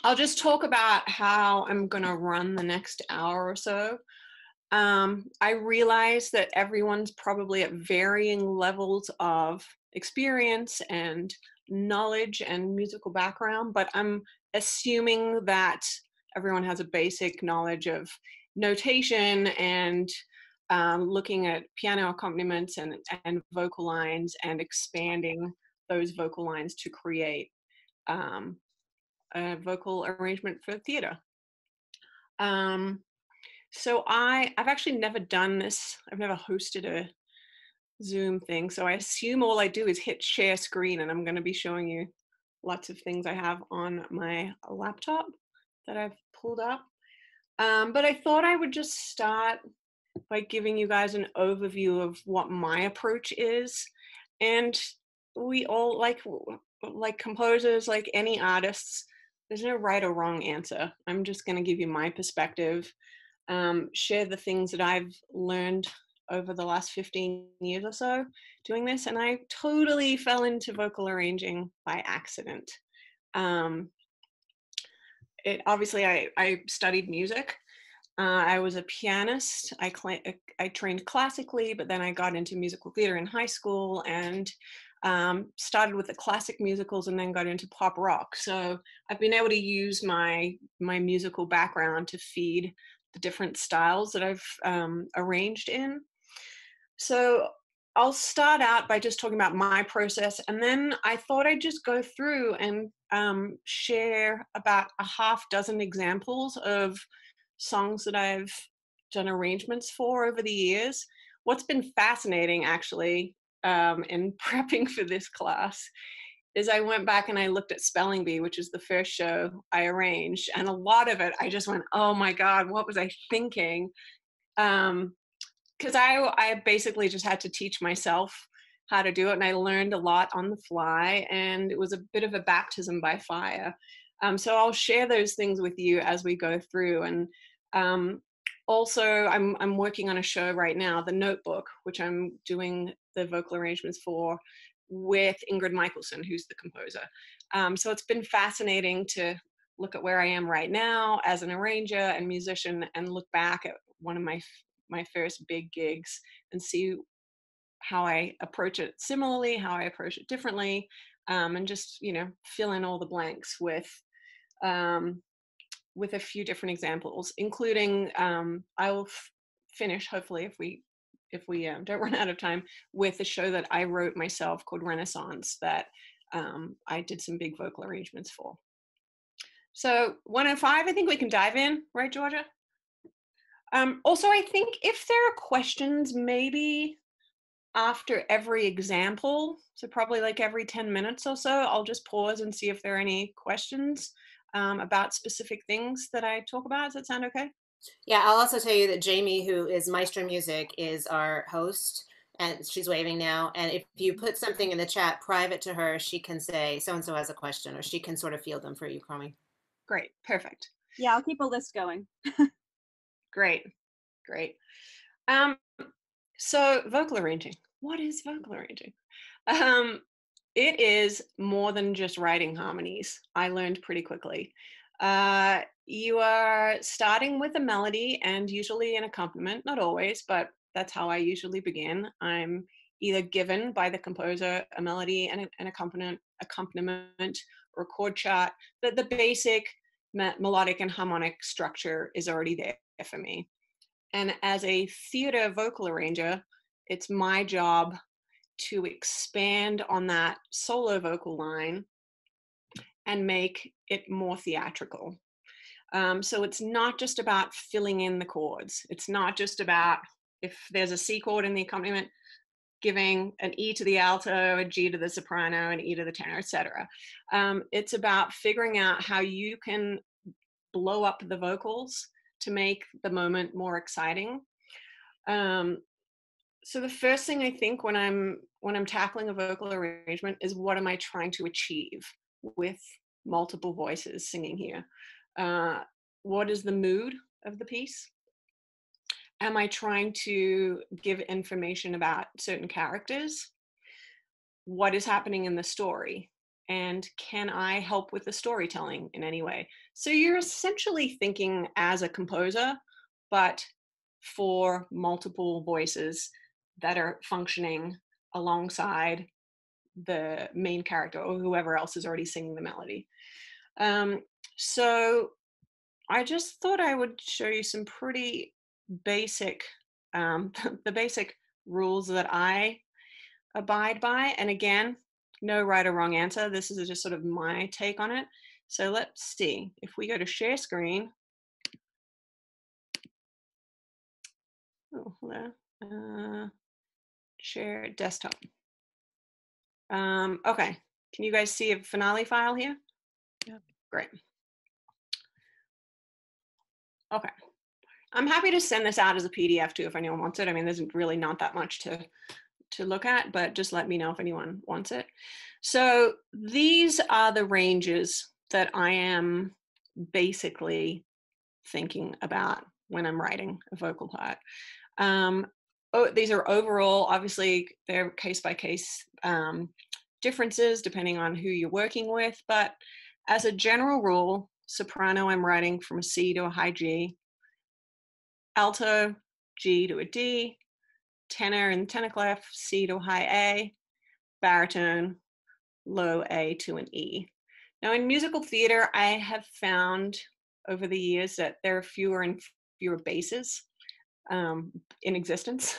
I'll just talk about how I'm going to run the next hour or so. I realize that everyone's probably at varying levels of experience and knowledge and musical background, but I'm assuming that everyone has a basic knowledge of notation and looking at piano accompaniments and vocal lines and expanding those vocal lines to create um, a vocal arrangement for theater. Um, so I've actually never done this. I've never hosted a Zoom thing. So I assume all I do is hit share screen, and I'm going to be showing you lots of things I have on my laptop that I've pulled up. But I thought I would just start by giving you guys an overview of what my approach is. And we all like composers, like any artists, there's no right or wrong answer. I'm just going to give you my perspective, share the things that I've learned over the last 15 years or so doing this. And I totally fell into vocal arranging by accident. Um, it obviously I studied music. I was a pianist. I trained classically, but then I got into musical theater in high school and started with the classic musicals and then got into pop rock. So I've been able to use my musical background to feed the different styles that I've arranged in. So I'll start out by just talking about my process, and then I thought I'd just go through and share about a half dozen examples of songs that I've done arrangements for over the years. What's been fascinating, actually, in prepping for this class is I went back and I looked at Spelling Bee, which is the first show I arranged, and a lot of it I just went, "Oh my God, what was I thinking?" Because I basically just had to teach myself how to do it, and I learned a lot on the fly, and it was a bit of a baptism by fire. So I'll share those things with you as we go through. And um, also, I'm working on a show right now, The Notebook, which I'm doing the vocal arrangements for with Ingrid Michaelson, who's the composer. So it's been fascinating to look at where I am right now as an arranger and musician, and look back at one of my first big gigs and see how I approach it similarly, how I approach it differently, and just fill in all the blanks um, with a few different examples, including I will finish hopefully if we don't run out of time with a show that I wrote myself called Renaissance that I did some big vocal arrangements for. So 105, I think we can dive in, right, Georgia? Also, I think if there are questions, maybe after every example, so probably like every 10 minutes or so, I'll just pause and see if there are any questions about specific things that I talk about. Does that sound okay? Yeah, I'll also tell you that Jamie, who is Maestro Music, is our host, and she's waving now. And if you put something in the chat private to her, she can say so and so has a question, or she can sort of field them for you, Cromie. Great, perfect. Yeah, I'll keep a list going. Great, great. Um, so vocal arranging. What is vocal arranging? Um, it is more than just writing harmonies. I learned pretty quickly. You are starting with a melody and usually an accompaniment, not always, but that's how I usually begin. I'm either given by the composer a melody and an accompaniment or a chord chart. The basic melodic and harmonic structure is already there for me. And as a theater vocal arranger, it's my job to expand on that solo vocal line and make it more theatrical. So it's not just about filling in the chords. It's not just about, if there's a C chord in the accompaniment, giving an E to the alto, a G to the soprano, an E to the tenor, etc. It's about figuring out how you can blow up the vocals to make the moment more exciting. So the first thing I think when I'm tackling a vocal arrangement is, what am I trying to achieve with multiple voices singing here? What is the mood of the piece? Am I trying to give information about certain characters? What is happening in the story? And can I help with the storytelling in any way? So you're essentially thinking as a composer, but for multiple voices that are functioning alongside the main character or whoever else is already singing the melody. Um, so I just thought I would show you some pretty basic, the basic rules that I abide by. And again, no right or wrong answer. This is just sort of my take on it. So let's see. If we go to share screen, oh, hello, share desktop. Okay, can you guys see a finale file here? Yeah. Great. Okay. I'm happy to send this out as a PDF too if anyone wants it. I mean, there's really not that much to look at, but just let me know if anyone wants it. So these are the ranges that I am basically thinking about when I'm writing a vocal part. These are overall, obviously they're case by case differences depending on who you're working with, but as a general rule, soprano, I'm writing from a C to a high G, alto, G to a D, tenor and tenor clef, C to a high A, baritone, low A to an E. Now in musical theater, I have found over the years that there are fewer and fewer basses in existence.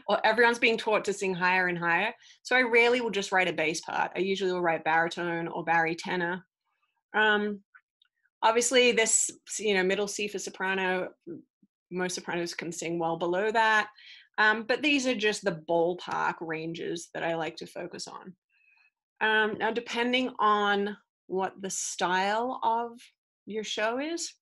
Well, everyone's being taught to sing higher and higher. So I rarely will just write a bass part. I usually will write baritone or tenor. Obviously this, middle C for soprano, most sopranos can sing well below that. But these are just the ballpark ranges that I like to focus on. Now, depending on what the style of your show is,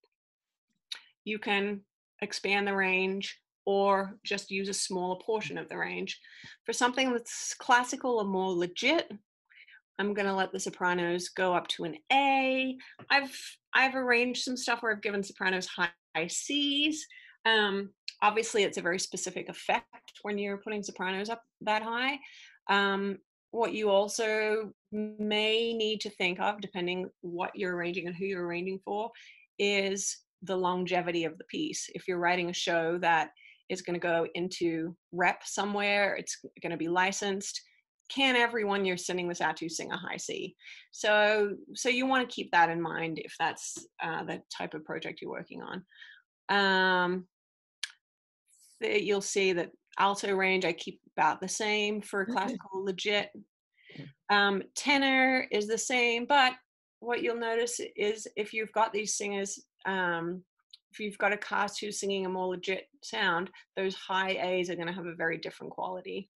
you can expand the range or just use a smaller portion of the range. For something that's classical or more legit, I'm gonna let the sopranos go up to an A. I've arranged some stuff where I've given sopranos high Cs. Obviously, it's a very specific effect when you're putting sopranos up that high. What you also may need to think of, depending what you're arranging and who you're arranging for, is the longevity of the piece. If you're writing a show that is going to go into rep somewhere, it's going to be licensed. Can everyone you're sending this out to sing a high C? So you want to keep that in mind if that's the type of project you're working on. You'll see that alto range I keep about the same for classical legit. Tenor is the same, but what you'll notice is if you've got these singers, if you've got a cast who's singing a more legit sound, those high A's are going to have a very different quality.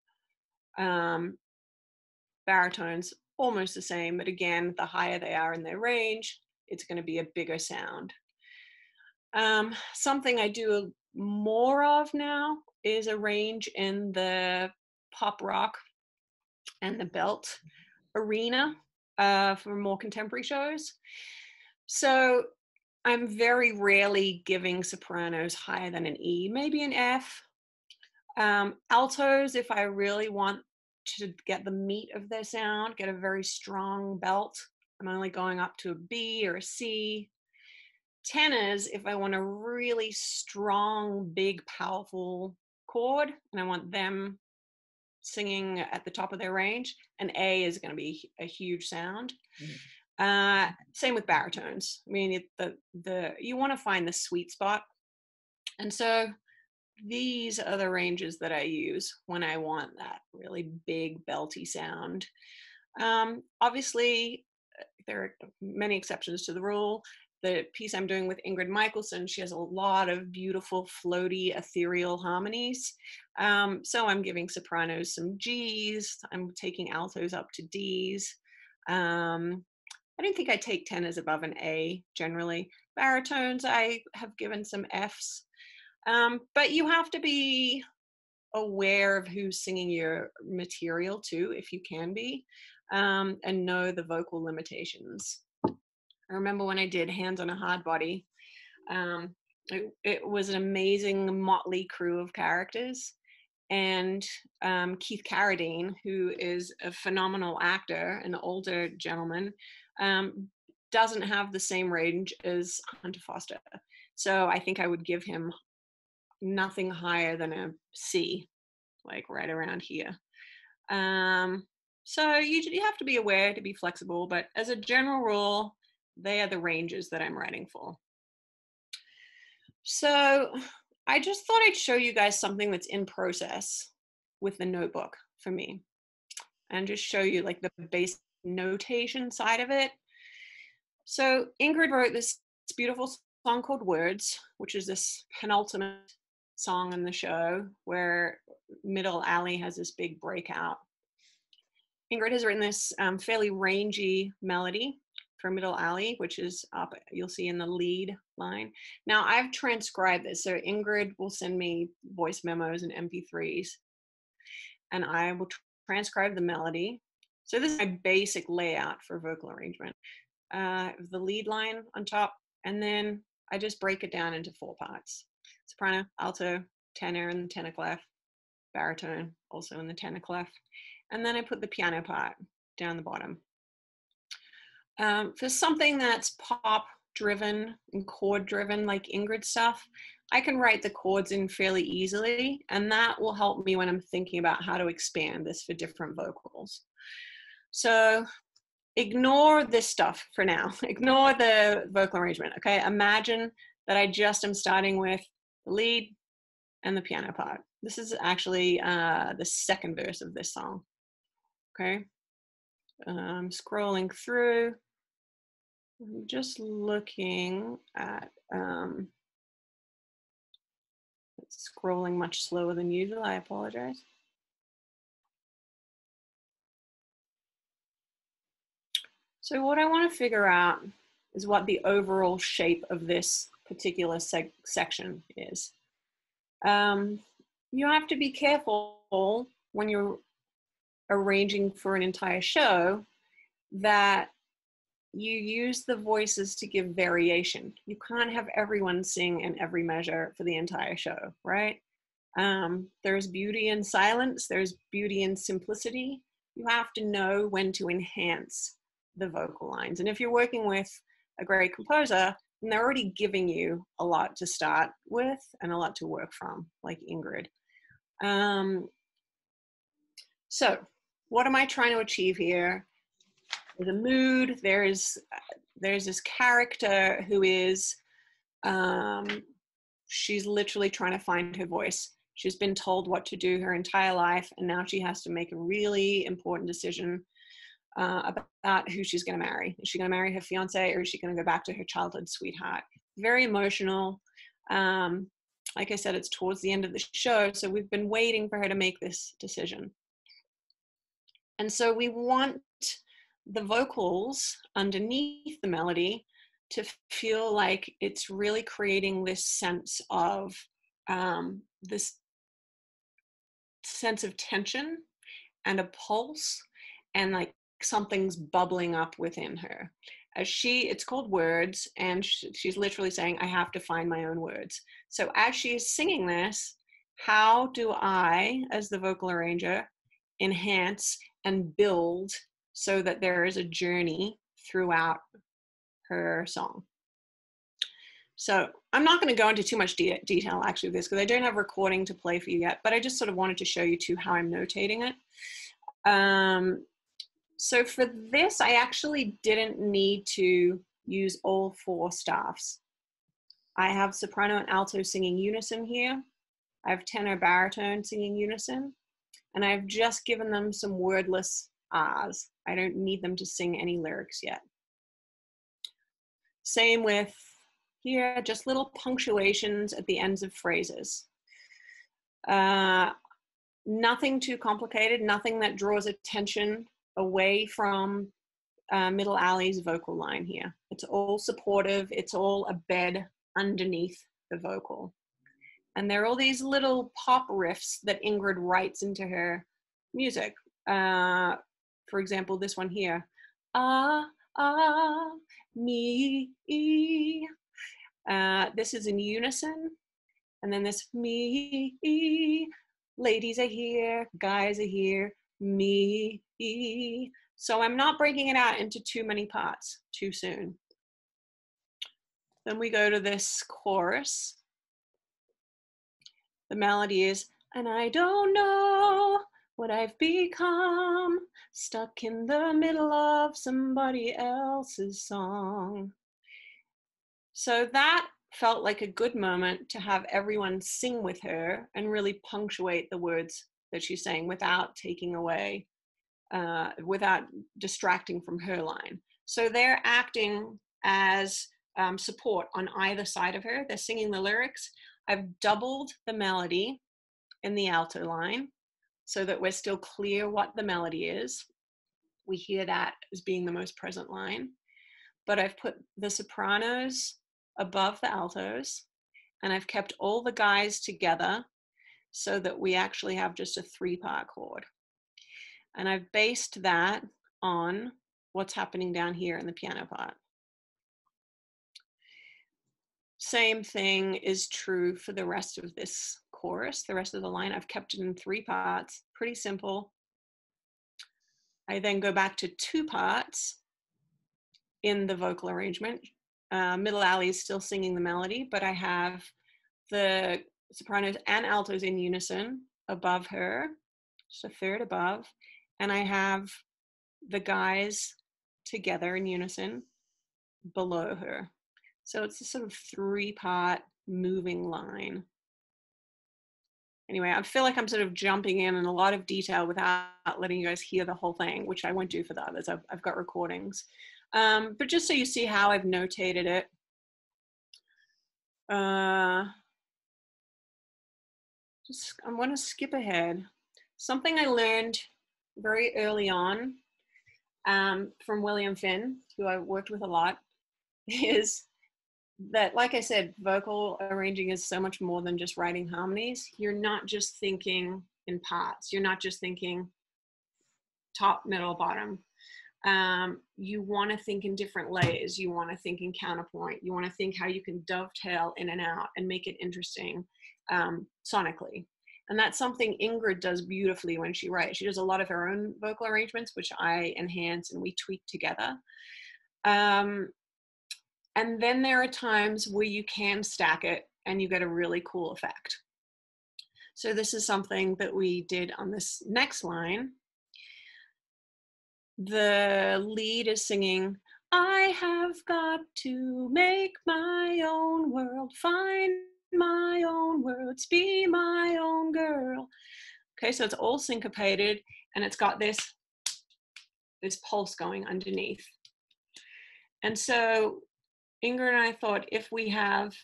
Baritones, almost the same, but again, the higher they are in their range, it's going to be a bigger sound. Something I do more of now is a range in the pop rock and the belt arena for more contemporary shows. So I'm very rarely giving sopranos higher than an E, maybe an F. Altos, if I really want to get the meat of their sound, get a very strong belt, I'm only going up to a B or a C. Tenors, if I want a really strong, big, powerful chord, and I want them singing at the top of their range, an A is going to be a huge sound. Same with baritones. I mean, you want to find the sweet spot. And so these are the ranges that I use when I want that really big, belty sound. Obviously, there are many exceptions to the rule. The piece I'm doing with Ingrid Michaelson, she has a lot of beautiful, floaty, ethereal harmonies. So I'm giving sopranos some Gs. I'm taking altos up to Ds. I don't think I take tenors above an A generally. Baritones, I have given some Fs. But you have to be aware of who's singing your material too, if you can be, and know the vocal limitations. I remember when I did Hands on a Hard Body, it was an amazing motley crew of characters. And Keith Carradine, who is a phenomenal actor, an older gentleman, doesn't have the same range as Hunter Foster. So I think I would give him nothing higher than a C, like right around here. So you have to be aware to be flexible, but as a general rule, they are the ranges that I'm writing for. So I just thought I'd show you guys something that's in process with the notebook for me, and just show you like the basic notation side of it. So Ingrid wrote this beautiful song called Words, which is this penultimate song in the show where Middle Alley has this big breakout. Ingrid has written this fairly rangy melody for Middle Alley, which is up, you'll see in the lead line. Now I've transcribed this, so Ingrid will send me voice memos and MP3s, and I will transcribe the melody. So this is my basic layout for vocal arrangement. The lead line on top, and then I just break it down into 4 parts: soprano, alto, tenor in the tenor clef, baritone also in the tenor clef, and then I put the piano part down the bottom. For something that's pop driven and chord driven like Ingrid stuff, I can write the chords in fairly easily, and that will help me when I'm thinking about how to expand this for different vocals. So ignore this stuff for now. Ignore the vocal arrangement, okay? Imagine that I just am starting with the lead and the piano part. This is actually the second verse of this song, okay? Scrolling through, I'm just looking at, it's scrolling much slower than usual, I apologize. So what I want to figure out is what the overall shape of this particular section is. You have to be careful when you're arranging for an entire show that you use the voices to give variation. You can't have everyone sing in every measure for the entire show, right? There's beauty in silence, there's beauty in simplicity. You have to know when to enhance the vocal lines. And if you're working with a great composer, then they're already giving you a lot to start with and a lot to work from, like Ingrid. So what am I trying to achieve here? There's a mood, there's this character who is, she's literally trying to find her voice. She's been told what to do her entire life, and now she has to make a really important decision about who she's going to marry. Is she going to marry her fiance, or is she going to go back to her childhood sweetheart? Very emotional. Like I said, it's towards the end of the show, so we've been waiting for her to make this decision. And so we want the vocals underneath the melody to feel like it's really creating this sense of tension and a pulse, and like something's bubbling up within her. It's called Words, and she's literally saying, I have to find my own words. So as she's singing this, how do I, as the vocal arranger, enhance and build so that there is a journey throughout her song? So I'm not going to go into too much detail actually with this, because I don't have recording to play for you yet, but I just sort of wanted to show you too how I'm notating it. So for this, I actually didn't need to use all 4 staffs. I have soprano and alto singing unison here. I have tenor baritone singing unison, and I've just given them some wordless ahs. I don't need them to sing any lyrics yet. Same with here, just little punctuations at the ends of phrases. Nothing too complicated, nothing that draws attention away from Middle Alley's vocal line here. It's all supportive, it's all a bed underneath the vocal. And there are all these little pop riffs that Ingrid writes into her music. For example, this one here. Ah, ah, me. This is in unison. And then this me, ladies are here, guys are here, me. So I'm not breaking it out into too many parts too soon. Then we go to this chorus. The melody is, and I don't know what I've become, stuck in the middle of somebody else's song. So that felt like a good moment to have everyone sing with her and really punctuate the words that she's saying without taking away, without distracting from her line. So they're acting as support on either side of her. They're singing the lyrics. I've doubled the melody in the alto line so that we're still clear what the melody is. We hear that as being the most present line. But I've put the sopranos above the altos, and I've kept all the guys together so that we actually have just a 3-part chord. And I've based that on what's happening down here in the piano part. Same thing is true for the rest of this chorus, the rest of the line. I've kept it in 3 parts, pretty simple. I then go back to 2 parts in the vocal arrangement. Middle alley is still singing the melody, but I have the sopranos and altos in unison above her, just a third above, and I have the guys together in unison below her. So it's a sort of 3-part moving line. Anyway, I feel like I'm sort of jumping in a lot of detail without letting you guys hear the whole thing, which I won't do for the others. I've got recordings. But just so you see how I've notated it. I want to skip ahead. Something I learned very early on from William Finn, who I worked with a lot, is that, like I said, vocal arranging is so much more than just writing harmonies. You're not just thinking in parts. You're not just thinking top, middle, bottom. You want to think in different layers. You want to think in counterpoint. You want to think how you can dovetail in and out and make it interesting sonically. And that's something Ingrid does beautifully when she writes. She does a lot of her own vocal arrangements, which I enhance and we tweak together. And then there are times where you can stack it and you get a really cool effect. So this is something that we did on this next line. The lead is singing, I have got to make my own world, find my own words, be my own girl. Okay, so it's all syncopated and it's got this pulse going underneath. And so Ingrid and I thought, if we have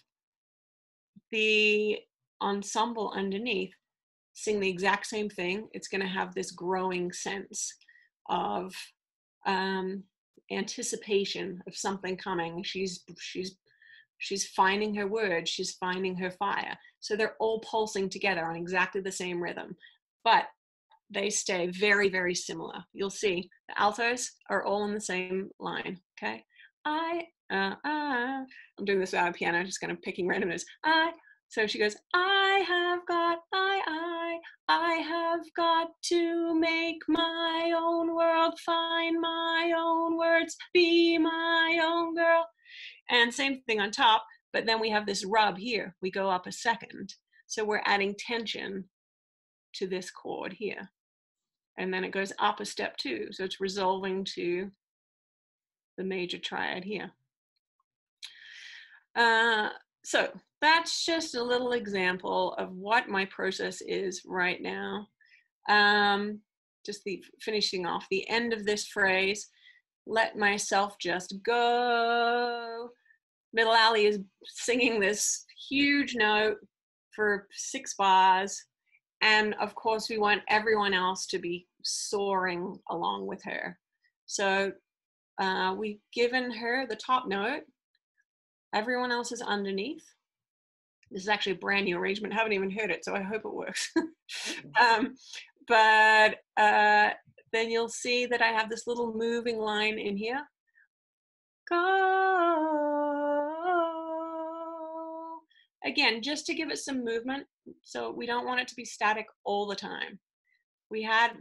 the ensemble underneath sing the exact same thing, it's going to have this growing sense of anticipation of something coming. She's finding her words, she's finding her fire. So they're all pulsing together on exactly the same rhythm, but they stay very, very similar. You'll see the altos are all in the same line. Okay, I'm doing this without a piano, just kind of picking random notes. So she goes, I have got to make my own world, find my own words, be my own girl. And same thing on top, but then we have this rub here. We go up a second. So we're adding tension to this chord here. And then it goes up a step too. So it's resolving to the major triad here. So that's just a little example of what my process is right now. Just finishing off the end of this phrase, let myself just go. Middle alley is singing this huge note for 6 bars. And of course, we want everyone else to be soaring along with her. So we've given her the top note. Everyone else is underneath. This is actually a brand new arrangement. I haven't even heard it, so I hope it works. But then you'll see that I have this little moving line in here. Go. again, just to give it some movement. So we don't want it to be static all the time. We had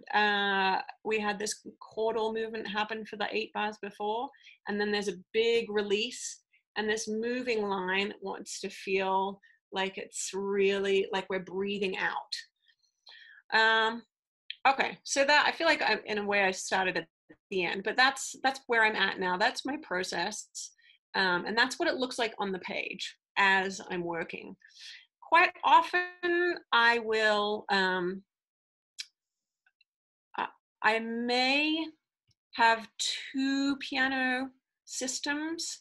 this chordal movement happen for the 8 bars before, and then there's a big release, and this moving line wants to feel like it's really like we're breathing out. Okay, so that, I feel like in a way I started at the end, but that's where I'm at now. That's my process, and that's what it looks like on the page as I'm working. Quite often I will, I may have 2 piano systems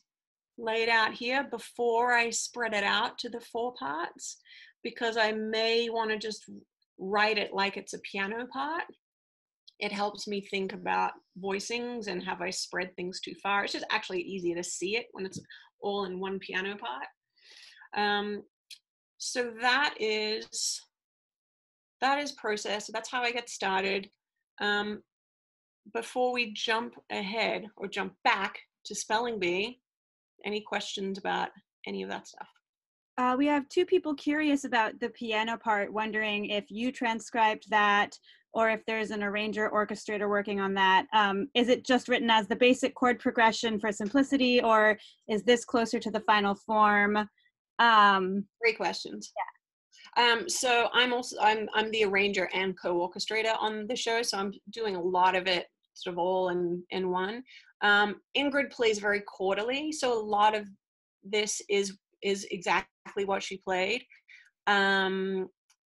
laid out here before I spread it out to the 4 parts, because I may want to just write it like it's a piano part. It helps me think about voicings and have I spread things too far. It's just actually easier to see it when it's all in one piano part. So that is process. So that's how I get started. Before we jump ahead or jump back to spelling bee, any questions about any of that stuff? We have 2 people curious about the piano part, wondering if you transcribed that or if there's an arranger orchestrator working on that. Is it just written as the basic chord progression for simplicity, or is this closer to the final form? Great questions. So I'm the arranger and co-orchestrator on the show, so I'm doing a lot of it sort of all in one. Ingrid plays very quarterly, so a lot of this is exactly what she played.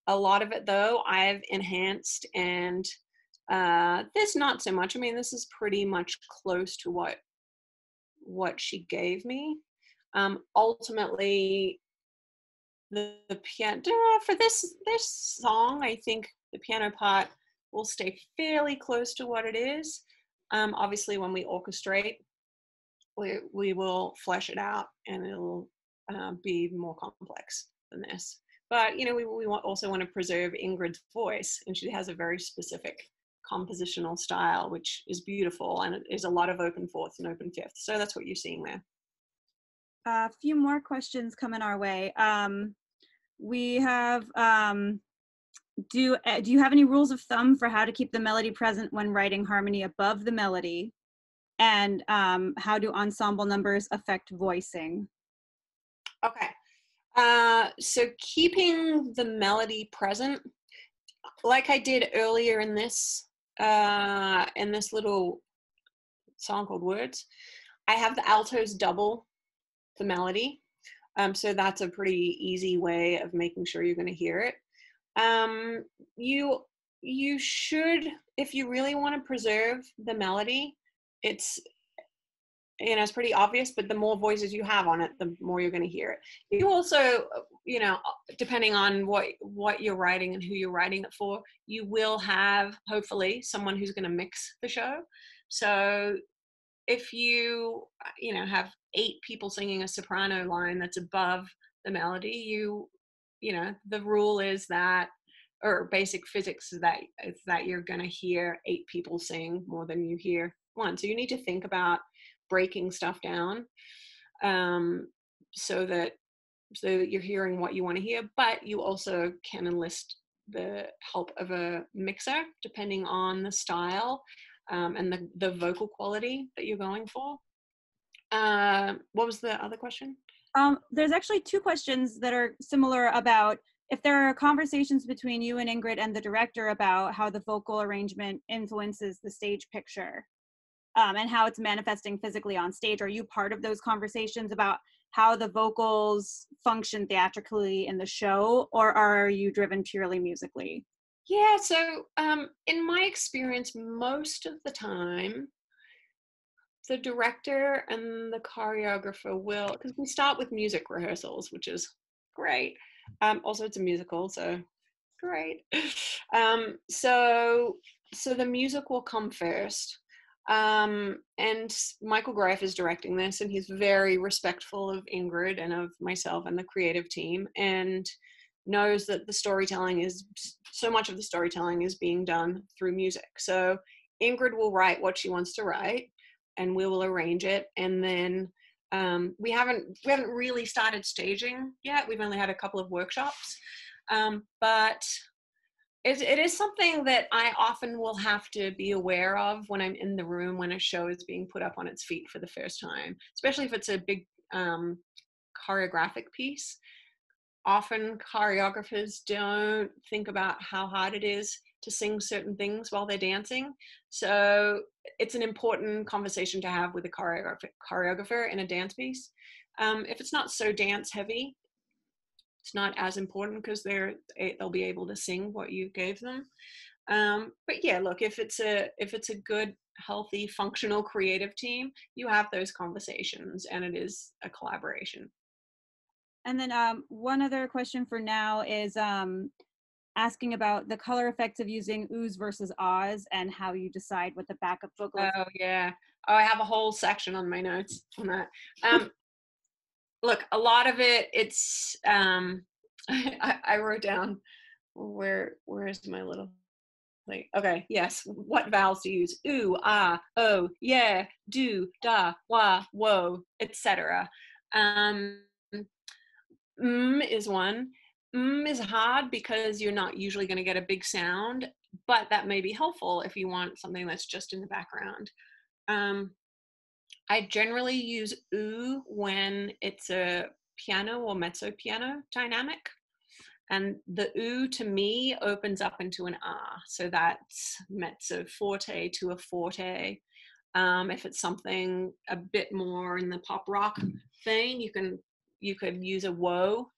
A lot of it, though, I've enhanced, and this not so much. I mean, this is pretty much close to what she gave me. Ultimately, the piano for this song, I think the piano part will stay fairly close to what it is. Obviously, when we orchestrate, we will flesh it out, and it'll be more complex than this. But we also want to preserve Ingrid's voice, and she has a very specific compositional style, which is beautiful, and it is a lot of open fourths and open fifths. So that's what you're seeing there. A few more questions coming our way. We have, do you have any rules of thumb for how to keep the melody present when writing harmony above the melody? And how do ensemble numbers affect voicing? Okay. So keeping the melody present, like I did earlier in this little song called Words, I have the altos double the melody. So that's a pretty easy way of making sure you're going to hear it. You should, if you really want to preserve the melody, it's pretty obvious, but the more voices you have on it, the more you're going to hear it. You also, depending on what you're writing and who you're writing it for, you will have, hopefully, someone who's going to mix the show. So if you have 8 people singing a soprano line that's above the melody, the rule is that, or basic physics is that you're going to hear 8 people sing more than you hear one. So you need to think about breaking stuff down, so that you're hearing what you want to hear, but you also can enlist the help of a mixer depending on the style and the vocal quality that you're going for. What was the other question? There's actually 2 questions that are similar about if there are conversations between you and Ingrid and the director about how the vocal arrangement influences the stage picture, and how it's manifesting physically on stage. Are you part of those conversations about how the vocals function theatrically in the show, or are you driven purely musically? Yeah, so in my experience, most of the time, the director and the choreographer will, because we start with music rehearsals, which is great. Also, it's a musical, so great. So the music will come first. And Michael Greif is directing this, and he's very respectful of Ingrid and of myself and the creative team, and knows that so much of the storytelling is being done through music. So Ingrid will write what she wants to write, and we will arrange it, and then We haven't really started staging yet. We've only had a couple of workshops, but it is something that I often will have to be aware of when I'm in the room when a show is being put up on its feet for the first time, especially if it's a big choreographic piece. Often choreographers don't think about how hard it is to sing certain things while they're dancing. So it's an important conversation to have with a choreographer in a dance piece. If it's not so dance heavy, it's not as important because they'll be able to sing what you gave them. But yeah, look, if it's a good, healthy, functional, creative team, you have those conversations, and it is a collaboration. And then one other question for now is asking about the color effects of using oohs versus ahs and how you decide what the backup vocal. Oh yeah. Oh, I have a whole section on my notes on that. Look, a lot of it's I wrote down where is my little like, okay, yes, what vowels to use? Ooh, ah, oh, yeah, do, da, wah, whoa, etc. Is one. Is hard because you're not usually going to get a big sound, but that may be helpful if you want something that's just in the background. I generally use ooh when it's a piano or mezzo piano dynamic. And the ooh to me opens up into an ah. So that's mezzo forte to a forte. If it's something a bit more in the pop rock vein, you could use a whoa.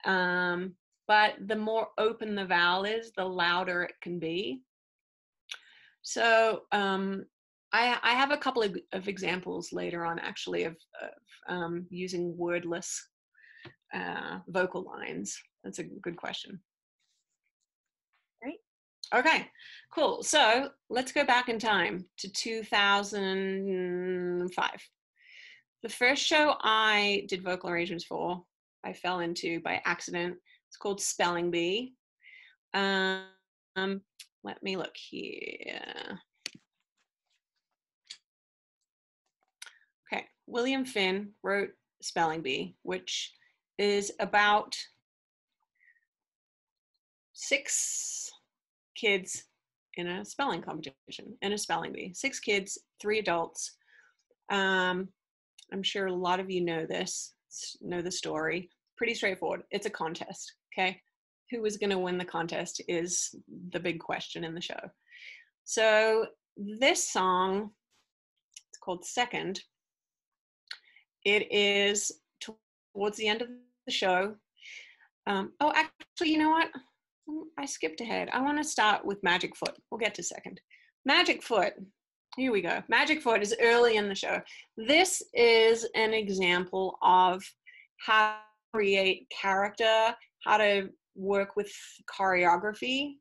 But the more open the vowel is, the louder it can be. So I have a couple of examples later on, actually, of using wordless vocal lines. That's a good question. Great. Okay, cool. So let's go back in time to 2005. The first show I did vocal arrangements for, I fell into by accident. It's called Spelling Bee. Let me look here. Okay, William Finn wrote Spelling Bee, which is about 6 kids in a spelling competition, in a spelling bee. 6 kids, 3 adults. I'm sure a lot of you know the story. Pretty straightforward. It's a contest, okay? Who is going to win the contest is the big question in the show. So this song, it's called Second. It is towards the end of the show. Oh, actually, you know what? I skipped ahead. I want to start with Magic Foot. We'll get to Second. Magic Foot. Here we go. Magic Foot is early in the show. This is an example of how to create character, how to work with choreography,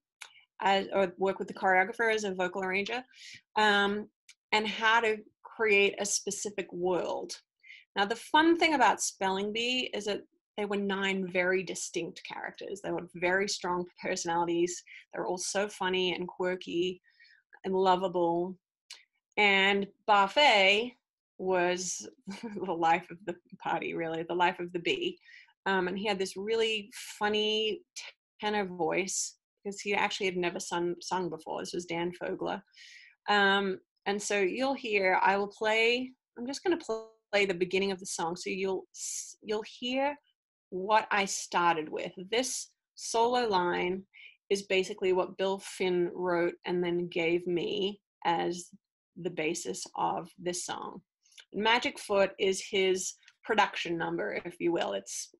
or work with the choreographer as a vocal arranger, and how to create a specific world. Now, the fun thing about Spelling Bee is that they were 9 very distinct characters. They were very strong personalities. They're all so funny and quirky and lovable. And Buffet was the life of the party, really, the life of the bee. And he had this really funny tenor voice because he actually had never sung before. This was Dan Fogler. And so you'll hear, I'm just going to play the beginning of the song so you'll hear what I started with. This solo line is basically what Bill Finn wrote and then gave me as the basis of this song. Magic Foot is his production number, if you will. It's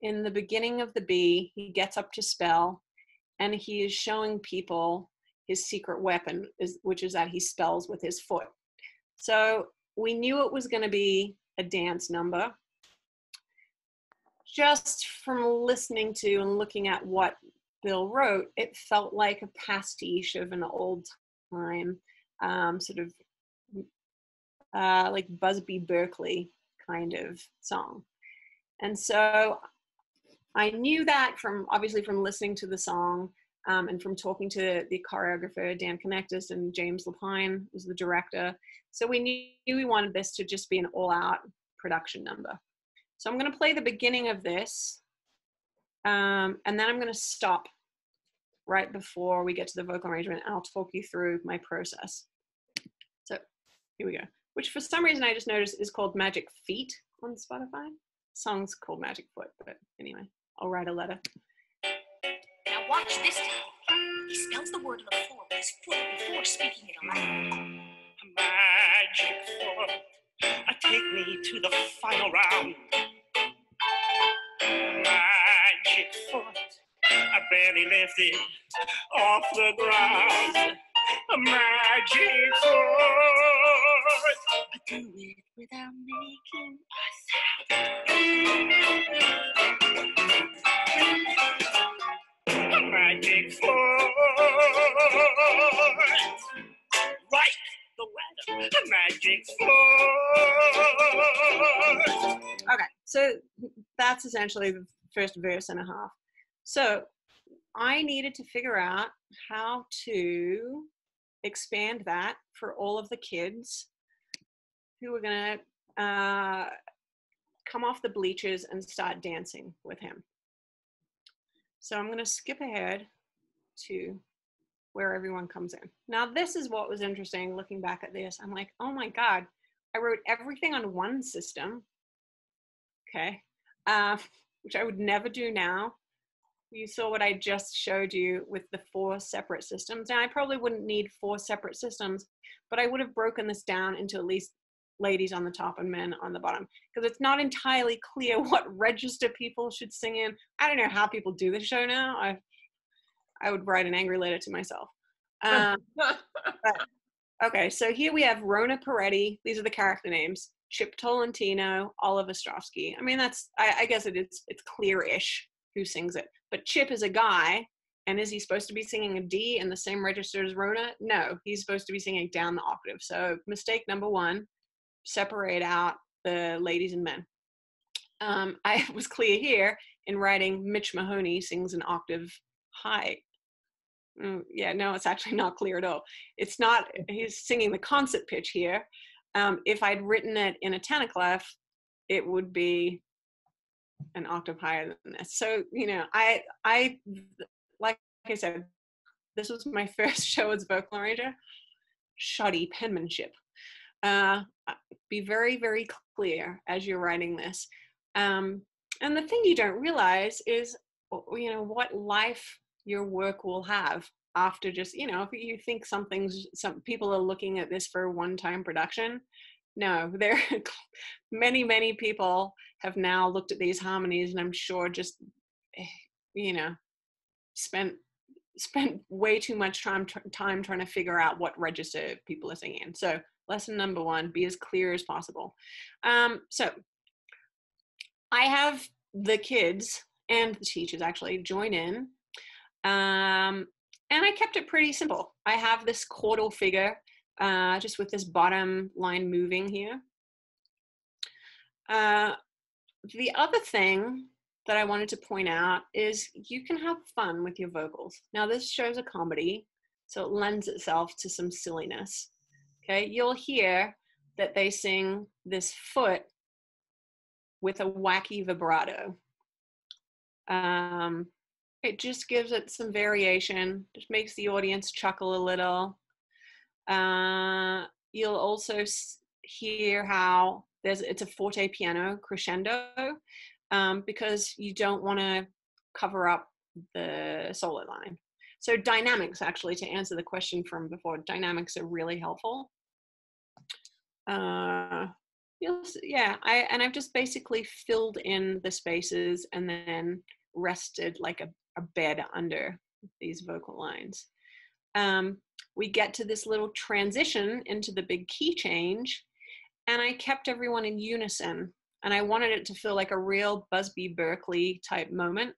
in the beginning of the bee, he gets up to spell, and he is showing people his secret weapon, which is that he spells with his foot. So we knew it was going to be a dance number. Just from listening to and looking at what Bill wrote, it felt like a pastiche of an old time, sort of like Busby Berkeley kind of song. And so I knew that obviously from listening to the song, and from talking to the choreographer, Dan Connectus, and James Lapine was the director. So we knew we wanted this to just be an all-out production number. So I'm going to play the beginning of this, and then I'm going to stop right before we get to the vocal arrangement, and I'll talk you through my process. So here we go, which for some reason I just noticed is called Magic Feet on Spotify. The song's called Magic Foot, but anyway, I'll write a letter. Now watch this technique. He spells the word on the floor with his foot before speaking it aloud. Magic foot, take me to the final round. Magic foot, I barely lifted off the ground. Magic foot, I do it without making a sound. Magic foot, right the ladder. Magic foot. Okay, so that's essentially the first verse and a half. So I needed to figure out how to expand that for all of the kids who were going to come off the bleachers and start dancing with him. So I'm going to skip ahead to where everyone comes in. Now, this is what was interesting looking back at this. I'm like, oh my God, I wrote everything on one system. Okay, which I would never do now. You saw what I just showed you with the 4 separate systems. Now, I probably wouldn't need 4 separate systems, but I would have broken this down into at least ladies on the top and men on the bottom, because it's not entirely clear what register people should sing in. I don't know how people do the show now. I would write an angry letter to myself. But, okay, so here we have Rona Peretti. These are the character names. Chip Tolentino, Oliver Ostrovsky. I mean, I guess it's clear-ish who sings it. But Chip is a guy, and is he supposed to be singing a D in the same register as Rona? No, he's supposed to be singing down the octave. So mistake number 1, separate out the ladies and men. I was clear here in writing Mitch Mahoney sings an octave high. Yeah, no, it's actually not clear at all. It's not, he's singing the concert pitch here. If I'd written it in a tenor-clef, it would be an octave higher than this. So, you know, I like I said, this was my first show as vocal arranger. Shoddy penmanship. Be very, very clear as you're writing this. And the thing you don't realize is, you know, what life your work will have after just, you know, if you think some people are looking at this for a one-time production. No, there many, many people have now looked at these harmonies, and I'm sure just, you know, spent way too much time trying to figure out what register people are singing in. So lesson number 1, be as clear as possible. So I have the kids and the teachers actually join in. And I kept it pretty simple. I have this chordal figure, just with this bottom line moving here. The other thing that I wanted to point out is you can have fun with your vocals. Now, this show's a comedy, so it lends itself to some silliness. Okay, you'll hear that they sing this foot with a wacky vibrato. It just gives it some variation, just makes the audience chuckle a little. You'll also hear how it's a forte piano crescendo, because you don't want to cover up the solo line. So dynamics, actually, to answer the question from before, dynamics are really helpful. I've just basically filled in the spaces and then rested like a bed under these vocal lines. We get to this little transition into the big key change, and I kept everyone in unison, and I wanted it to feel like a real Busby Berkeley type moment.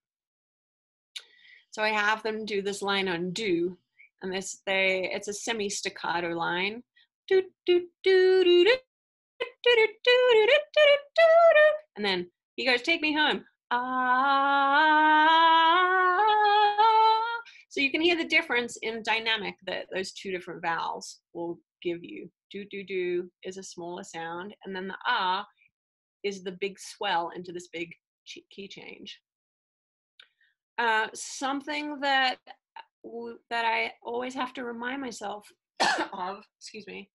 So I have them do this line on do, and it's a semi-staccato line. And then he goes, take me home. So you can hear the difference in dynamic that those 2 different vowels will give you. Do, do, do is a smaller sound, and then the is the big swell into this big key change. Something that I always have to remind myself of, excuse me,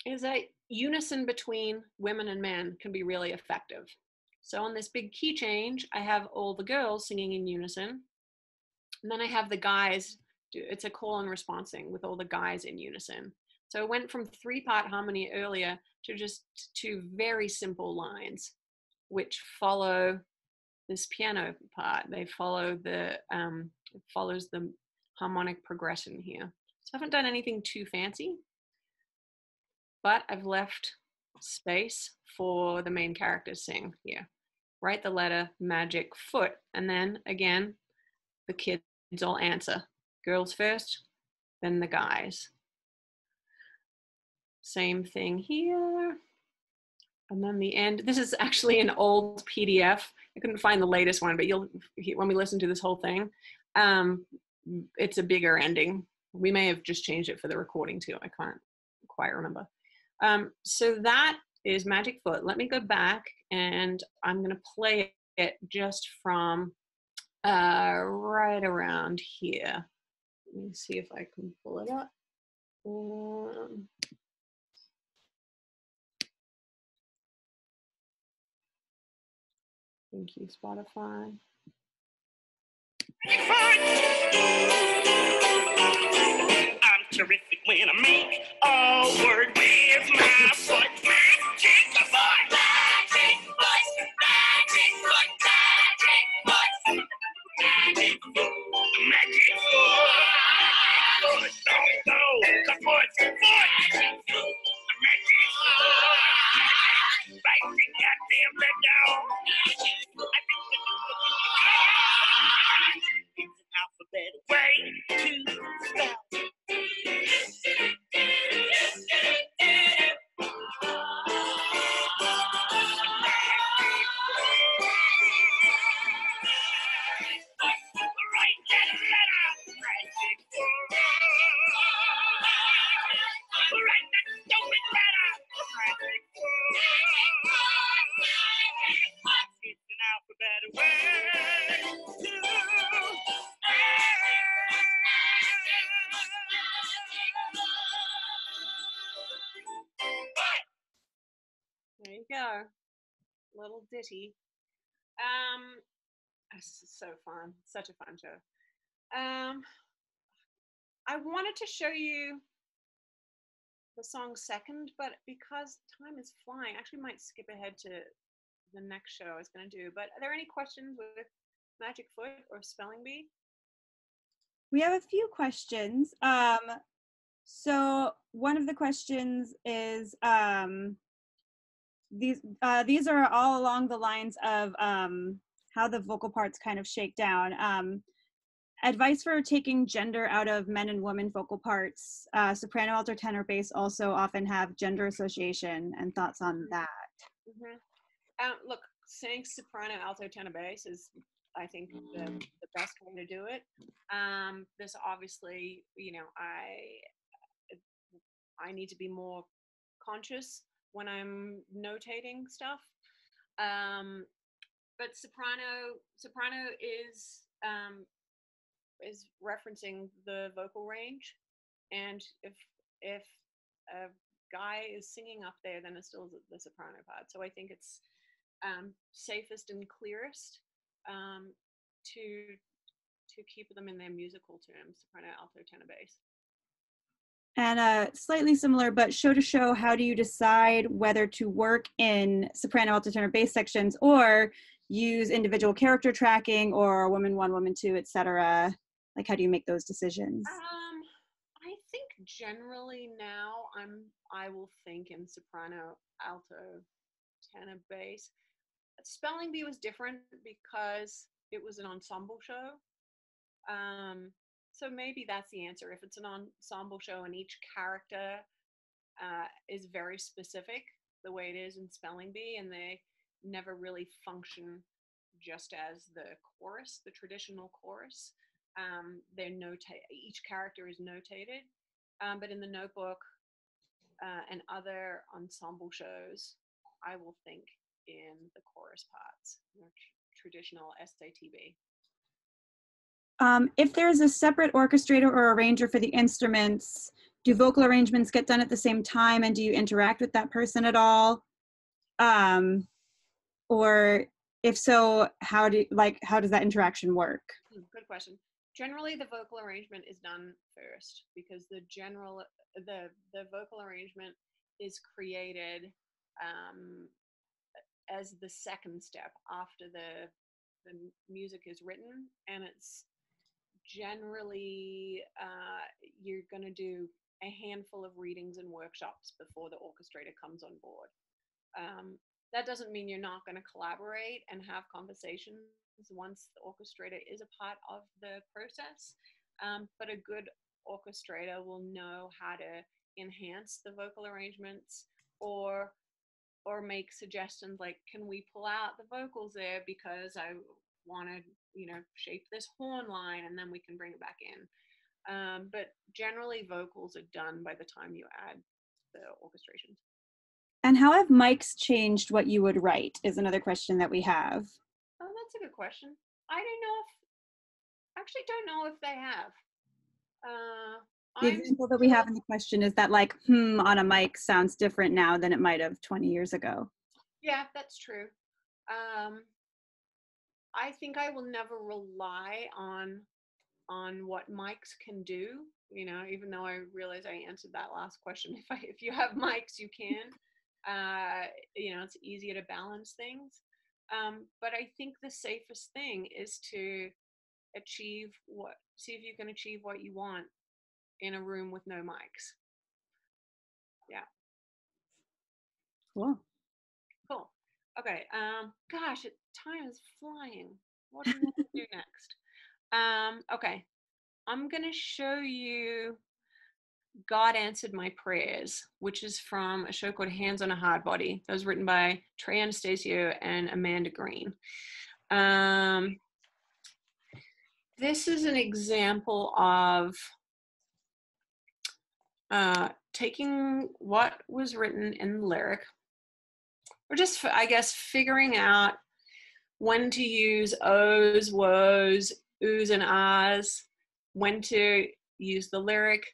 is that unison between women and men can be really effective. So on this big key change, I have all the girls singing in unison, and then I have the guys it's a call and response thing with all the guys in unison. So it went from 3-part harmony earlier to just 2 very simple lines, which follow this piano part. They follow it follows the harmonic progression here. So I haven't done anything too fancy, but I've left space for the main character to sing here. Write the letter magic foot, and then again, the kids all answer. Girls first, then the guys. Same thing here. And then the end. This is actually an old PDF. I couldn't find the latest one, but when we listen to this whole thing, it's a bigger ending. We may have just changed it for the recording too. I can't quite remember. So that is Magic Foot. Let me go back and I'm going to play it just from right around here. Let me see if I can pull it up. Thank you, Spotify. I'm terrific when I make a word with my foot. Magic foot, magic foot, magic foot, magic foot, magic foot, magic foot. Go, the foot, magic foot, magic foot. Right, the goddamn let down. Magic foot. It's an alphabet way to spell. There you go. Little ditty. This is so fun. Such a fun show. I wanted to show you the song second, but because time is flying, I actually might skip ahead to the next show I was going to do. But are there any questions with Magic Foot or Spelling Bee? We have a few questions. So one of the questions is these are all along the lines of how the vocal parts kind of shake down. Advice for taking gender out of men and women vocal parts. Soprano, alto, tenor, bass also often have gender association, and thoughts on that. Mm-hmm. Look, saying soprano, alto, tenor, bass is, I think, the best way to do it. This obviously, I need to be more conscious when I'm notating stuff. But soprano is referencing the vocal range, and if a guy is singing up there, then it's still the soprano part. So I think it's safest and clearest to keep them in their musical terms: soprano, alto, tenor, bass. And slightly similar, but show to show, how do you decide whether to work in soprano, alto, tenor, bass sections, or use individual character tracking, or woman 1, woman 2, etc.? Like, how do you make those decisions? I think generally now I will think in soprano, alto, tenor, bass. Spelling Bee was different because it was an ensemble show. So maybe that's the answer. If it's an ensemble show and each character is very specific, the way it is in Spelling Bee, and they never really function just as the chorus, the traditional chorus. Each character is notated, but in the Notebook and other ensemble shows, I will think in the chorus parts, traditional SATB. If there's a separate orchestrator or arranger for the instruments, do vocal arrangements get done at the same time, and do you interact with that person at all? Or if so, how does that interaction work? Good question. Generally, the vocal arrangement is done first because the vocal arrangement is created as the second step after the music is written, and it's generally you're going to do a handful of readings and workshops before the orchestrator comes on board. That doesn't mean you're not going to collaborate and have conversations once the orchestrator is a part of the process, but a good orchestrator will know how to enhance the vocal arrangements or make suggestions like, can we pull out the vocals there because I want to, shape this horn line, and then we can bring it back in. But generally vocals are done by the time you add the orchestrations. And how have mics changed what you would write is another question that we have. Oh, that's a good question. I don't know if they have. The example that we have in the question is that like, on a mic sounds different now than it might have 20 years ago. Yeah, that's true. I think I will never rely on what mics can do, even though I realize I answered that last question. If you have mics, you can. It's easier to balance things. But I think the safest thing is to see if you can achieve what you want in a room with no mics. Yeah. Cool. Okay. Gosh, time is flying. What do we want to do next? Okay. I'm going to show you God Answered My Prayers, which is from a show called Hands on a Hard Body. That was written by Trey Anastasio and Amanda Green. This is an example of taking what was written in the lyric, or just, I guess, figuring out when to use ohs, woes, oohs, and ahs, when to use the lyric,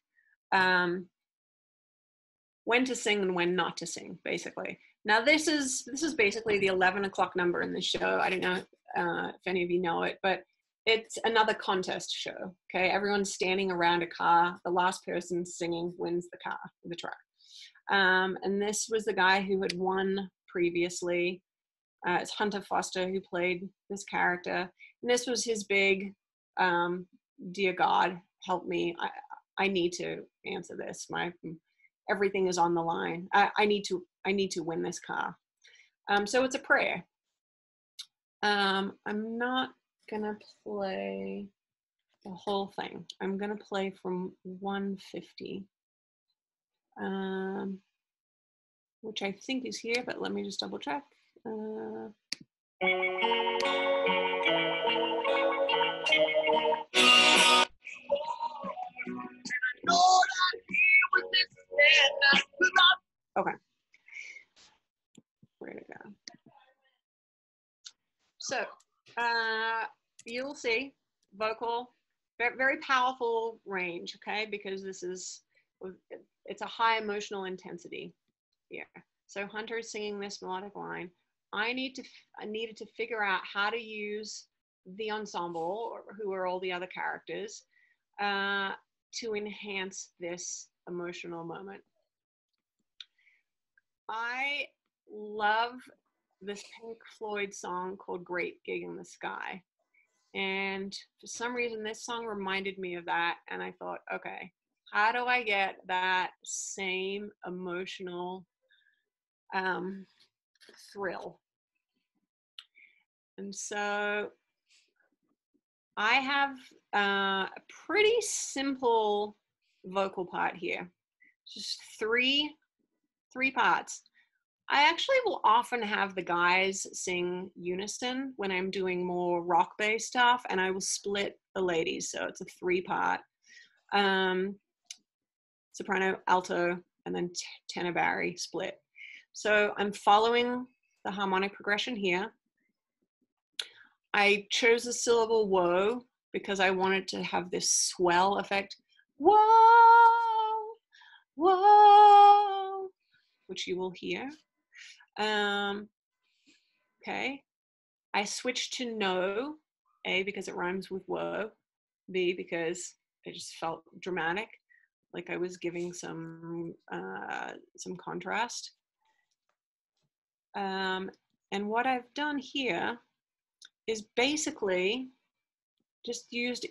when to sing and when not to sing, basically. Now, this is basically the 11 o'clock number in the show. I don't know if any of you know it, but it's another contest show, okay? Everyone's standing around a car. The last person singing wins the truck. And this was the guy who had won previously. It's Hunter Foster who played this character. And this was his big, dear God, help me. I need to answer this. Everything is on the line. I need to win this car. So it's a prayer. I'm not gonna play the whole thing. I'm gonna play from 150, which I think is here, but let me just double check. Okay. Where'd it go? So you'll see vocal, very powerful range, okay? Because it's a high emotional intensity here. So Hunter's singing this melodic line. I needed to figure out how to use the ensemble, who are all the other characters, to enhance this emotional moment. I love this Pink Floyd song called Great Gig in the Sky. And for some reason, this song reminded me of that. And I thought, okay, how do I get that same emotional thrill? And so I have a pretty simple vocal part here. Just three parts. I actually will often have the guys sing unison when I'm doing more rock-based stuff, and I will split the ladies. So it's a 3-part, soprano, alto, and then tenor, bari split. So I'm following the harmonic progression here. I chose the syllable whoa because I wanted to have this swell effect. Whoa, whoa, which you will hear. Okay. I switched to no, A, because it rhymes with whoa, B, because it just felt dramatic, like I was giving some contrast. And what I've done here is basically just used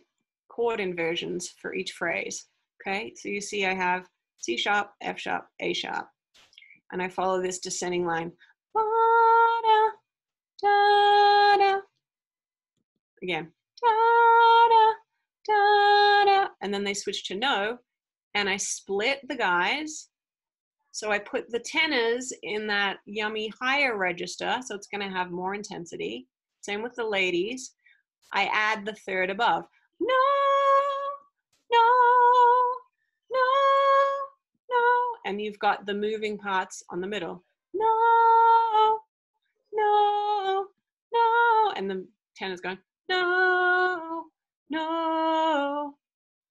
chord inversions for each phrase. Okay, so you see I have C sharp, F sharp, A sharp, and I follow this descending line. Da, da, da. Again, da, da, da, da. And then they switch to no, and I split the guys. So I put the tenors in that yummy higher register, so it's going to have more intensity. Same with the ladies. I add the third above. No, no, no, no. And you've got the moving parts on the middle. No, no, no. And the tenor's going, no, no.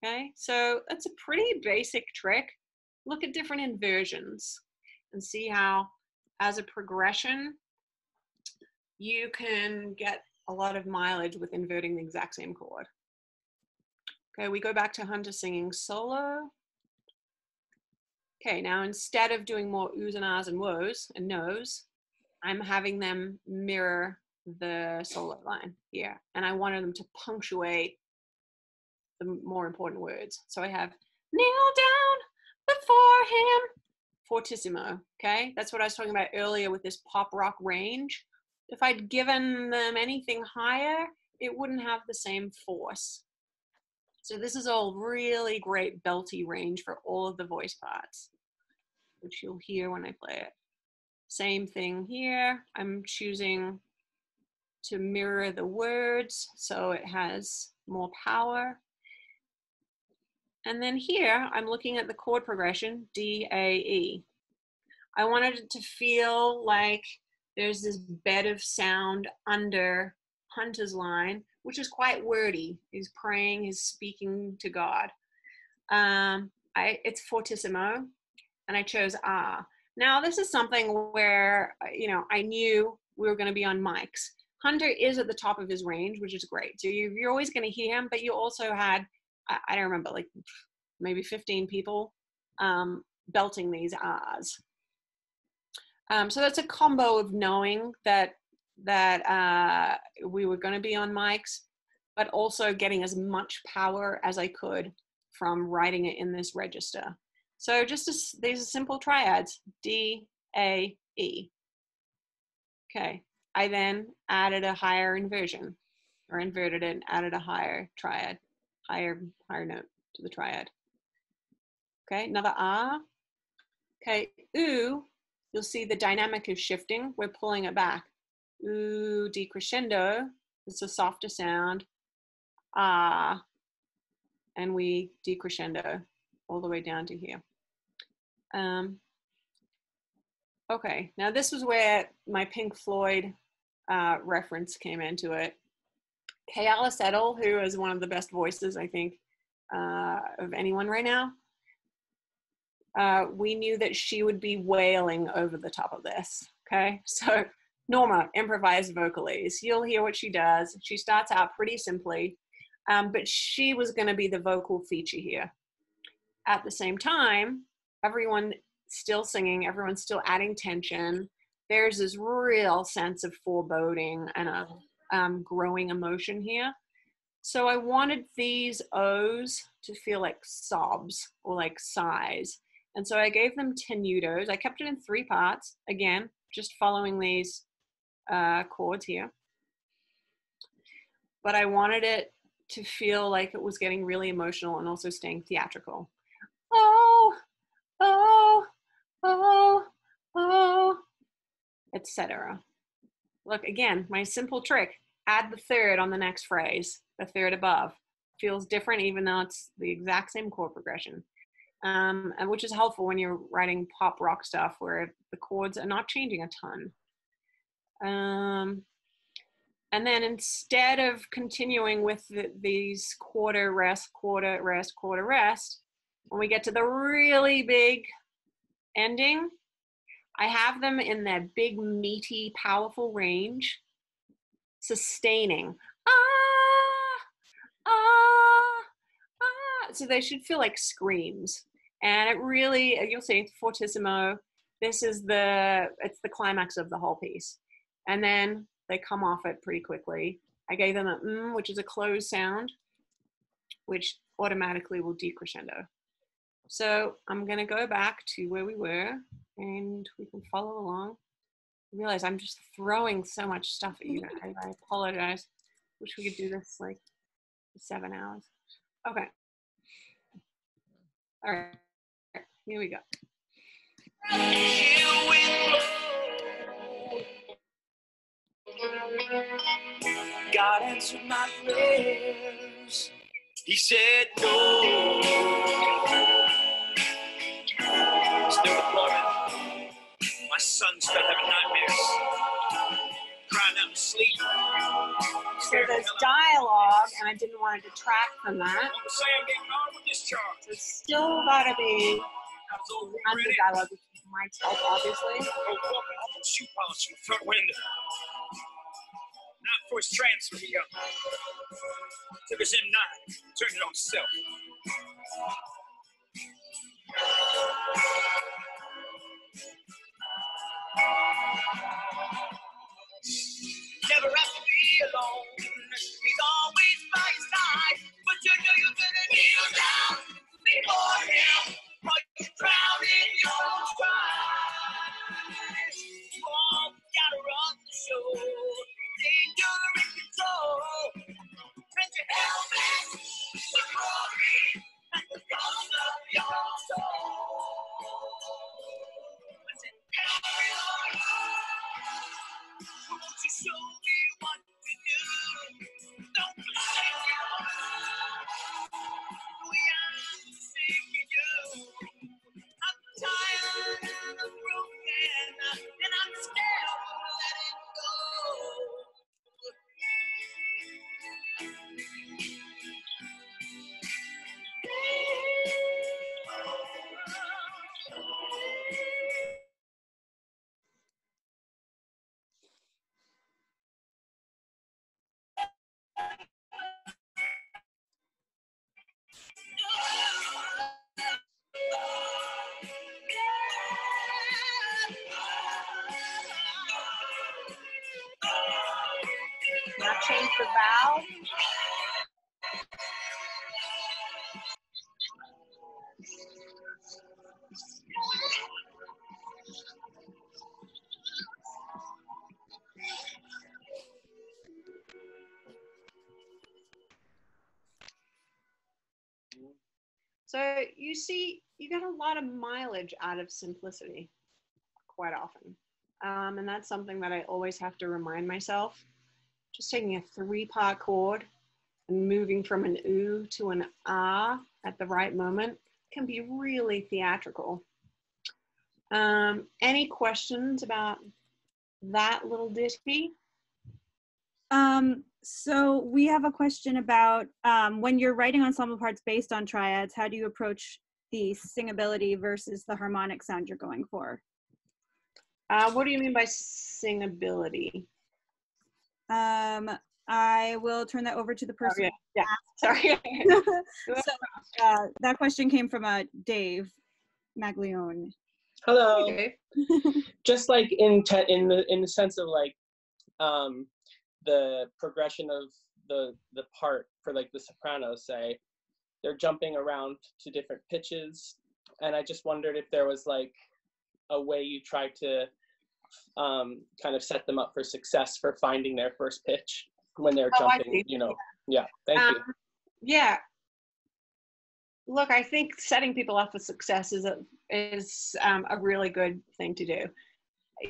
Okay, so that's a pretty basic trick. Look at different inversions and see how, as a progression, you can get a lot of mileage with inverting the exact same chord. Okay, we go back to Hunter singing solo. Okay, now instead of doing more oohs and ahs and woes and nos, I'm having them mirror the solo line here. And I wanted them to punctuate the more important words. So I have kneel down before him, fortissimo, okay? That's what I was talking about earlier with this pop rock range. If I'd given them anything higher, it wouldn't have the same force. So this is all really great belty range for all of the voice parts, which you'll hear when I play it. Same thing here. I'm choosing to mirror the words so it has more power. And then here, I'm looking at the chord progression, D, A, E. I wanted it to feel like there's this bed of sound under Hunter's line, which is quite wordy. He's praying, he's speaking to God. It's fortissimo, and I chose ah. Now, this is something where, I knew we were going to be on mics. Hunter is at the top of his range, which is great. So you're always going to hear him, but you also had, I don't remember, like maybe 15 people belting these ahs. So that's a combo of knowing that we were going to be on mics, but also getting as much power as I could from writing it in this register. So these are simple triads, D, A, E. Okay, I then added a higher inversion, or inverted it and added a higher triad, higher note to the triad. Okay, another ah. Okay, ooh, you'll see the dynamic is shifting. We're pulling it back. Ooh, decrescendo. It's a softer sound. Ah, and we decrescendo all the way down to here. Okay, now this was where my Pink Floyd reference came into it. Kayala Settle, who is one of the best voices, I think, of anyone right now, we knew that she would be wailing over the top of this, okay? So Norma, improvised vocalese. You'll hear what she does. She starts out pretty simply, but she was gonna be the vocal feature here. At the same time, everyone still singing, everyone's still adding tension. There's this real sense of foreboding and a growing emotion here. So I wanted these O's to feel like sobs or like sighs. And so I gave them tenutos. I kept it in 3 parts, again, just following these chords here. But I wanted it to feel like it was getting really emotional and also staying theatrical. Oh, oh, oh, oh, etc. Look, again, my simple trick, add the third on the next phrase, the third above. Feels different even though it's the exact same chord progression. and which is helpful when you're writing pop rock stuff where the chords are not changing a ton. And then instead of continuing with these quarter rest, quarter rest, quarter rest, when we get to the really big ending, I have them in their big, meaty, powerful range, sustaining. Ah, ah, ah. So they should feel like screams. And it really, you'll see, fortissimo, it's the climax of the whole piece. And then they come off it pretty quickly. I gave them a which is a closed sound, which automatically will decrescendo. So I'm gonna go back to where we were and we can follow along. I realize I'm just throwing so much stuff at you. I apologize. Wish we could do this like 7 hours. Okay. All right, here we go. God answered my prayers. He said no. Still deployment. My son's still having nightmares. Crying out in sleep. So there's dialogue, and I didn't want to detract from that. So it's still gotta be under dialogue, which is my type, obviously. Shoe polish in the front window. Not for his transfer, he took his M9, turned it on himself. Never have to be alone. He's always by your side. But you know you're gonna kneel down before him while you drown in your own strife. You all gotta run the show. Danger in control. Bend your helmet to glory and the guns of your soul. Listen, carry on. Won't you show me what to do? Don't forsake your heart. We are forsaking you. I'm tired and I'm broken, and I'm scared to let it go. Now change the vowel. So you see, you get a lot of mileage out of simplicity quite often. And that's something that I always have to remind myself. Just taking a 3-part chord and moving from an oo to an ah at the right moment can be really theatrical. Any questions about that little ditty? So we have a question about when you're writing ensemble parts based on triads, how do you approach the singability versus the harmonic sound you're going for? What do you mean by singability? I will turn that over to the person. Oh, yeah. Sorry. So that question came from Dave Maglione. Hello. Okay. Just like in the sense of like the progression of the part for like the sopranos, say they're jumping around to different pitches, and I just wondered if there was like a way you try to kind of set them up for success for finding their first pitch when they're jumping, you know. Yeah, thank you. Yeah. Look, I think setting people up for success is a really good thing to do.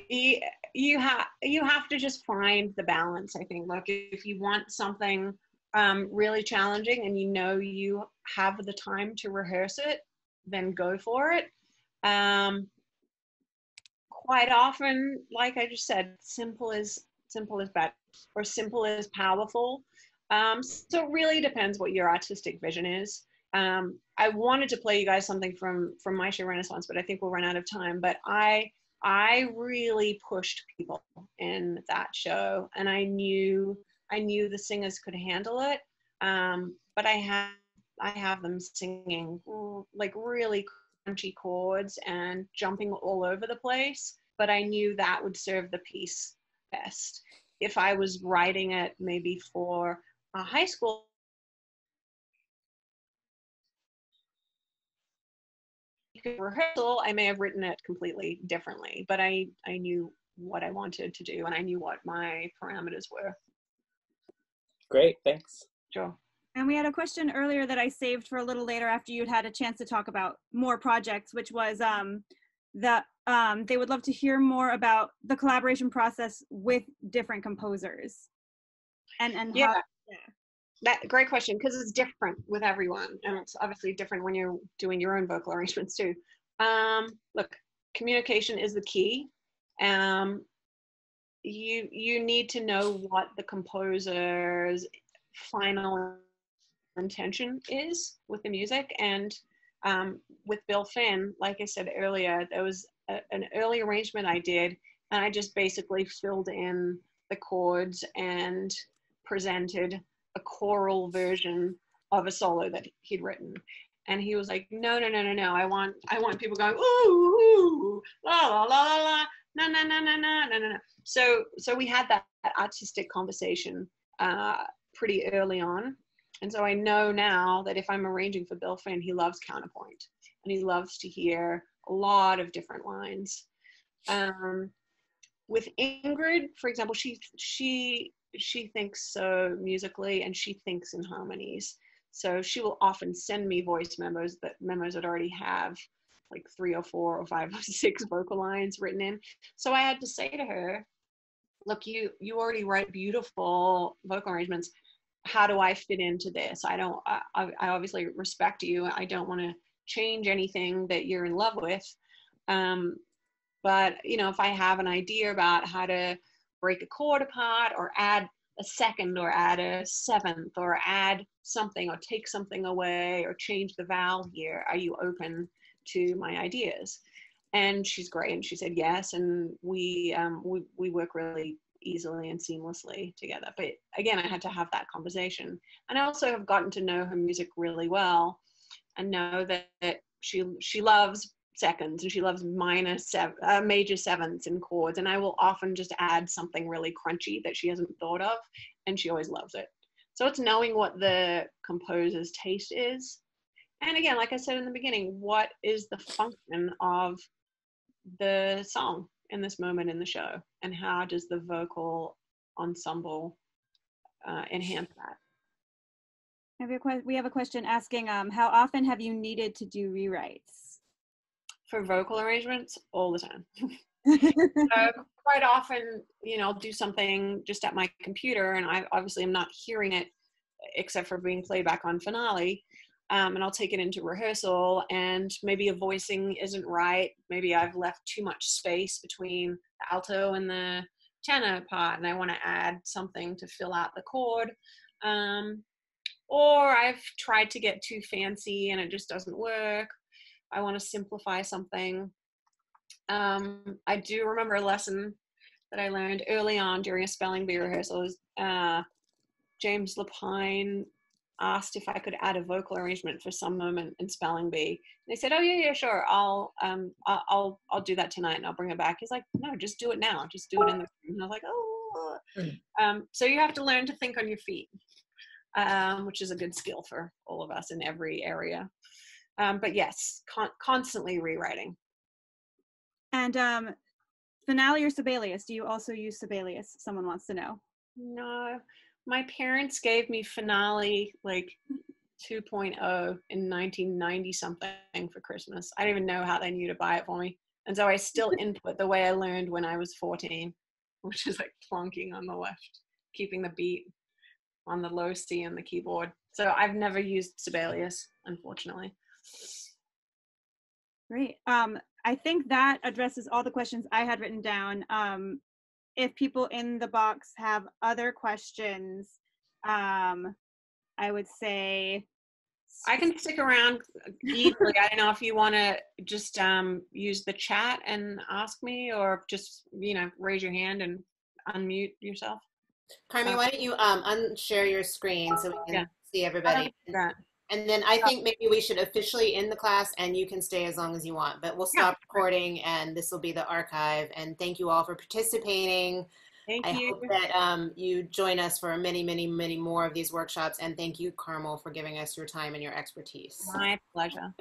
You have to just find the balance, I think. Look, if you want something really challenging and you know you have the time to rehearse it, then go for it. Quite often, like I just said, simple is better, or simple is powerful. So it really depends what your artistic vision is. I wanted to play you guys something from My Show Renaissance, but I think we'll run out of time. But I really pushed people in that show, and I knew the singers could handle it. But I have them singing like really crunchy chords and jumping all over the place. But I knew that would serve the piece best. If I was writing it maybe for a high school rehearsal, I may have written it completely differently, but I knew what I wanted to do, and I knew what my parameters were. Great, thanks. Sure. And we had a question earlier that I saved for a little later after you'd had a chance to talk about more projects, which was they would love to hear more about the collaboration process with different composers. And yeah. how, That great question, because it's different with everyone, and it's obviously different when you're doing your own vocal arrangements too. Look, communication is the key. You need to know what the composer's final intention is with the music. And with Bill Finn, like I said earlier, there was an early arrangement I did, and I just basically filled in the chords and presented a choral version of a solo that he'd written. And he was like, no, I want people going, ooh, ooh, la la la la la, na na na na na na na. So we had that artistic conversation pretty early on. And so I know now that if I'm arranging for Bill Finn, he loves counterpoint, and he loves to hear a lot of different lines. With Ingrid, for example, she thinks so musically, and she thinks in harmonies. So she will often send me voice memos that already have like 3 or 4 or 5 or 6 vocal lines written in. So I had to say to her, look, you already write beautiful vocal arrangements. How do I fit into this? I obviously respect you. I don't want to change anything that you're in love with. But, if I have an idea about how to break a chord apart, or add a second, or add a seventh, or add something, or take something away, or change the vowel here, are you open to my ideas? And she's great. And she said yes. And we work really easily and seamlessly together. But again, I had to have that conversation. And I also have gotten to know her music really well, and know that she loves seconds, and she loves major sevenths in chords. And I will often just add something really crunchy that she hasn't thought of, and she always loves it. So it's knowing what the composer's taste is. And again, like I said in the beginning, what is the function of the song in this moment in the show, and how does the vocal ensemble enhance that? we have a question asking, how often have you needed to do rewrites? For vocal arrangements, all the time. Quite often, I'll do something just at my computer, and I obviously am not hearing it except for being played back on Finale. And I'll take it into rehearsal, and maybe a voicing isn't right. Maybe I've left too much space between the alto and the tenor part, and I want to add something to fill out the chord. Or I've tried to get too fancy and it just doesn't work. I want to simplify something. I do remember a lesson that I learned early on during a spelling bee rehearsal. James Lapine asked if I could add a vocal arrangement for some moment in spelling bee. And they said, "Oh yeah, sure. I'll do that tonight, and I'll bring it back." He's like, "No, just do it now. Just do it in the room." And I was like, "Oh." So you have to learn to think on your feet, which is a good skill for all of us in every area. But yes, constantly rewriting. And Finale or Sibelius? Do you also use Sibelius? Someone wants to know. No, my parents gave me Finale like 2.0 in 1990 something for Christmas. I don't even know how they knew to buy it for me. And so I still input the way I learned when I was 14, which is like plonking on the left, keeping the beat on the low C on the keyboard. So I've never used Sibelius, unfortunately. Great. I think that addresses all the questions I had written down. If people in the box have other questions, I would say I can stick around easily. I don't know if you want to just use the chat and ask me, or just, you know, raise your hand and unmute yourself. Carmi, why don't you unshare your screen so we can Yeah. see everybody? That. And then I think maybe we should officially end the class, and you can stay as long as you want, but we'll stop recording and this will be the archive. And thank you all for participating. Thank I you. hope that you join us for many, many, many more of these workshops. And thank you, Carmel, for giving us your time and your expertise. My pleasure.